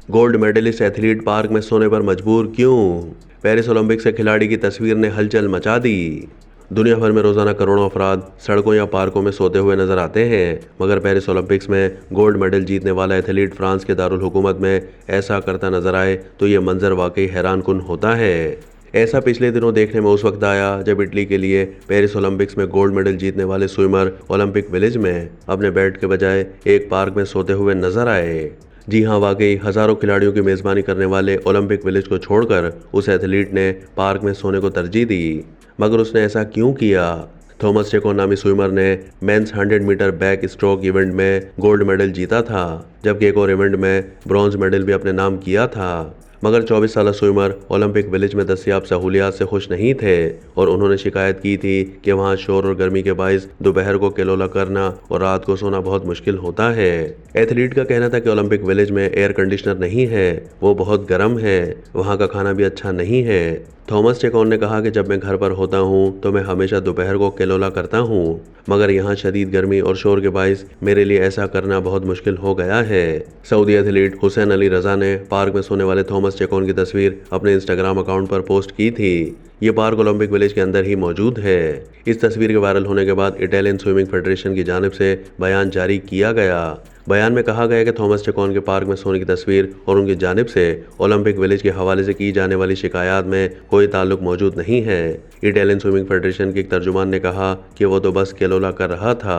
Gold medallist athlete park में सोने पर मजबूर क्यों? पेरिस ओलंपिक से खिलाड़ी की तस्वीर ने हलचल मचा दी। दुनिया भर में रोजाना करोड़ों अफराद सड़कों या पार्कों में सोते हुए नजर आते हैं, मगर पेरिस ओलंपिक्स में गोल्ड मेडल जीतने वाला एथलीट फ्रांस के दारुल हुकूमत में ऐसा करता नजर आए तो ये मंजर वाकई हैरानकुन होता है। ऐसा पिछले दिनों देखने में उस वक्त आया जब इटली के लिए पेरिस ओलंपिक्स में गोल्ड मेडल जीतने वाले स्विमर ओलंपिक विलेज में अपने बेड के बजाय एक पार्क में सोते हुए नजर आए। जी हाँ, वाकई हजारों खिलाड़ियों की मेजबानी करने वाले ओलंपिक विलेज को छोड़कर उस एथलीट ने पार्क में सोने को तरजीह दी। मगर उसने ऐसा क्यों किया? थॉमस चेकोन नामी स्विमर ने men's 100 metre backstroke event में गोल्ड मेडल जीता था, जबकि एक और इवेंट में ब्रॉन्ज मेडल भी अपने नाम किया था। मगर 24 साल स्विमर ओलंपिक विलेज में दस्तियाब सहूलियात से खुश नहीं थे और उन्होंने शिकायत की थी कि वहां शोर और गर्मी के बायस दोपहर को केलोला करना और रात को सोना बहुत मुश्किल होता है। एथलीट का कहना था कि ओलंपिक विलेज में एयर कंडीशनर नहीं है, वो बहुत गर्म है, वहां का खाना भी अच्छा नहीं है। थॉमस चेकोन ने कहा कि जब मैं घर पर होता हूँ तो मैं हमेशा दोपहर को केलोला करता हूँ, मगर यहाँ शदीद गर्मी और शोर के बायस मेरे लिए ऐसा करना बहुत मुश्किल हो गया है। सऊदी एथलीट हुसैन अली रजा ने पार्क में सोने वाले थॉमस चेकोन की तस्वीर अपने इंस्टाग्राम अकाउंट पर पोस्ट की थी। ये पार्क ओलंपिक विलेज के अंदर ही मौजूद है। इस तस्वीर के वायरल होने के बाद इटालियन स्विमिंग फेडरेशन की जानिब से बयान जारी किया गया। बयान में कहा गया कि थॉमस चेकोन के पार्क में सोने की तस्वीर और उनकी जानिब से ओलंपिक विलेज के हवाले से की जाने वाली शिकायत में कोई ताल्लुक मौजूद नहीं है। इटालियन स्विमिंग फेडरेशन के एक तर्जुमान ने कहा कि वो तो बस केलोला कर रहा था।